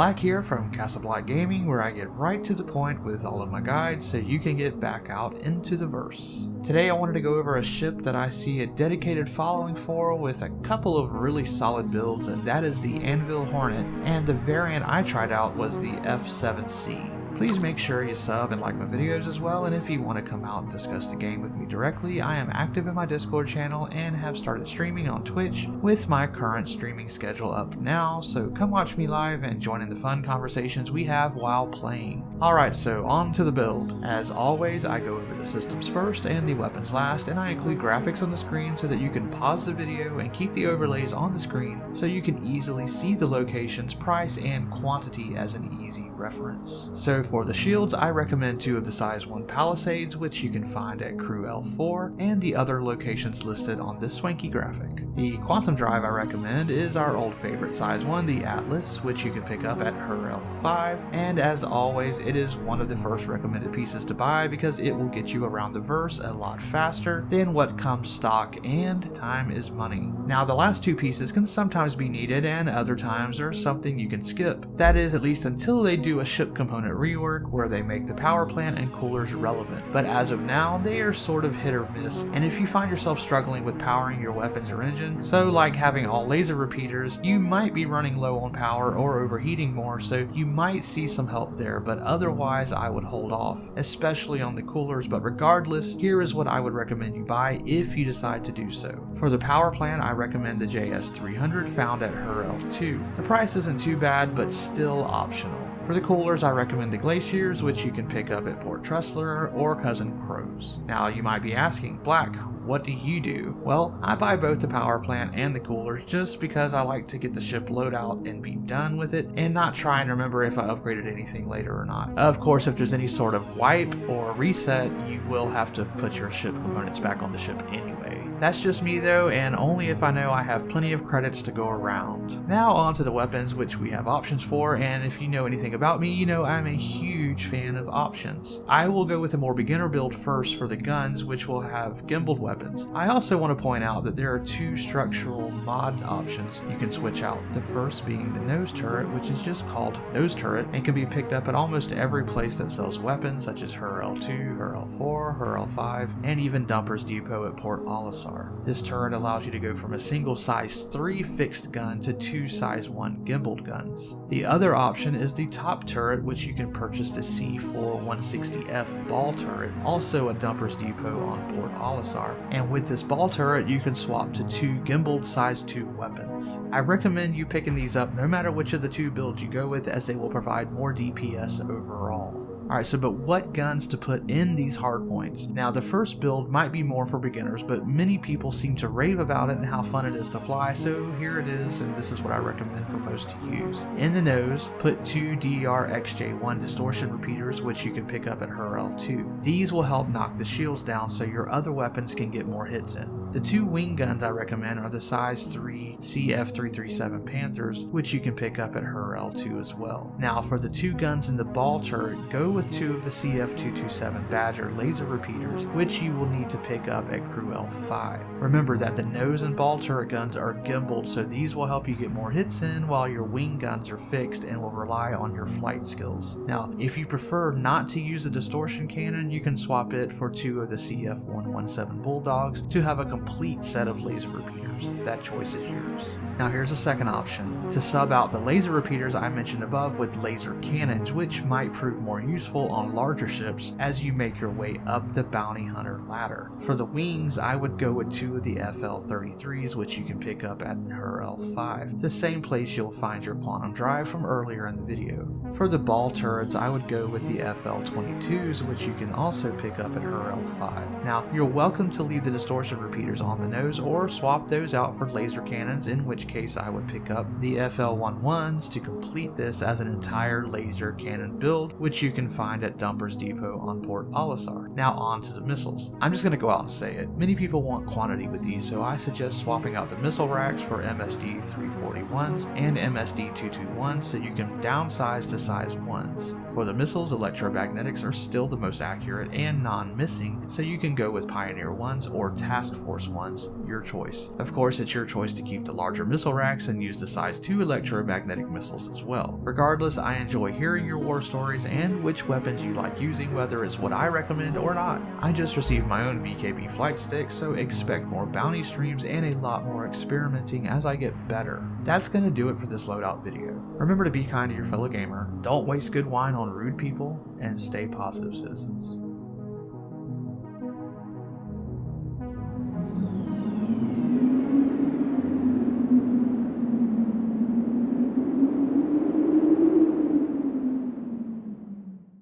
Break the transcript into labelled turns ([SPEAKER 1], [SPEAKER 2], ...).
[SPEAKER 1] Black here from Castle Black Gaming, where I get right to the point with all of my guides so you can get back out into the verse. Today I wanted to go over a ship that I see a dedicated following for with a couple of really solid builds, and that is the Anvil Hornet, and the variant I tried out was the F7C. Please make sure you sub and like my videos as well, and if you want to come out and discuss the game with me directly, I am active in my Discord channel and have started streaming on Twitch with my current streaming schedule up now, so come watch me live and join in the fun conversations we have while playing. Alright, so on to the build. As always, I go over the systems first and the weapons last, and I include graphics on the screen so that you can pause the video and keep the overlays on the screen so you can easily see the locations, price, and quantity as an easy reference. So for the shields, I recommend 2 of the size 1 palisades, which you can find at Crew L4, and the other locations listed on this swanky graphic. The quantum drive I recommend is our old favorite size 1, the Atlas, which you can pick up at her L5, and as always, it is one of the first recommended pieces to buy because it will get you around the verse a lot faster than what comes stock, and time is money. Now the last 2 pieces can sometimes be needed and other times are something you can skip. That is, at least until they do a ship component rework where they make the power plant and coolers relevant, but as of now they are sort of hit or miss, and if you find yourself struggling with powering your weapons or engine, so like having all laser repeaters, you might be running low on power or overheating more, so you might see some help there, but otherwise I would hold off, especially on the coolers. But regardless, here is what I would recommend you buy if you decide to do so. For the power plant, I recommend the JS300 found at her L2. The price isn't too bad, but still optional. For the coolers, I recommend the Glaciers, which you can pick up at Port Tressler or Cousin Crows. Now you might be asking, Black, what do you do? Well, I buy both the power plant and the coolers just because I like to get the ship loadout and be done with it and not try and remember if I upgraded anything later or not. Of course, if there's any sort of wipe or reset, you will have to put your ship components back on the ship anyway. That's just me though, and only if I know I have plenty of credits to go around. Now on to the weapons, which we have options for, and if you know anything about me, you know I'm a huge fan of options. I will go with a more beginner build first for the guns, which will have gimbaled weapons. I also want to point out that there are 2 structural mod options you can switch out. The first being the nose turret, which is just called nose turret and can be picked up at almost every place that sells weapons, such as her L2, her L4, her L5, and even Dumper's Depot at Port Olisar. This turret allows you to go from a single size 3 fixed gun to 2 size 1 gimbaled guns. The other option is the top turret, which you can purchase the C4 160F ball turret, also at Dumper's Depot on Port Olisar, and with this ball turret you can swap to 2 gimbaled size 2 weapons. I recommend you picking these up no matter which of the 2 builds you go with, as they will provide more DPS overall. Alright, so but what guns to put in these hardpoints? Now the first build might be more for beginners, but many people seem to rave about it and how fun it is to fly, so here it is, and this is what I recommend for most to use. In the nose, put 2 DRXJ1 distortion repeaters, which you can pick up at her L2. These will help knock the shields down so your other weapons can get more hits in. The 2 wing guns I recommend are the size 3 CF337 Panthers, which you can pick up at her L2 as well. Now for the 2 guns in the ball turret, go with 2 of the CF227 Badger laser repeaters, which you will need to pick up at Crew L5. Remember that the nose and ball turret guns are gimbaled, so these will help you get more hits in while your wing guns are fixed and will rely on your flight skills. Now if you prefer not to use a distortion cannon, you can swap it for 2 of the CF117 Bulldogs to have a complete set of laser repeaters. That choice is yours. Now here's a second option, to sub out the laser repeaters I mentioned above with laser cannons, which might prove more useful on larger ships as you make your way up the bounty hunter ladder. For the wings, I would go with 2 of the FL33s, which you can pick up at her L5, the same place you'll find your quantum drive from earlier in the video. For the ball turrets, I would go with the FL22s, which you can also pick up at her L5. Now you're welcome to leave the distortion repeaters on the nose or swap those out for laser cannons, in which case I would pick up the FL11s to complete this as an entire laser cannon build, which you can find at Dumper's Depot on Port Olisar. Now on to the missiles. I'm just going to go out and say it. Many people want quantity with these, so I suggest swapping out the missile racks for MSD 341s and MSD 221s so you can downsize to size 1s. For the missiles, electromagnetics are still the most accurate and non-missing, so you can go with Pioneer 1s or Task Force worse ones, your choice. Of course, it's your choice to keep the larger missile racks and use the size 2 electromagnetic missiles as well. Regardless, I enjoy hearing your war stories and which weapons you like using, whether it's what I recommend or not. I just received my own BKB flight stick, so expect more bounty streams and a lot more experimenting as I get better. That's gonna do it for this loadout video. Remember to be kind to your fellow gamer, don't waste good wine on rude people, and stay positive, citizens.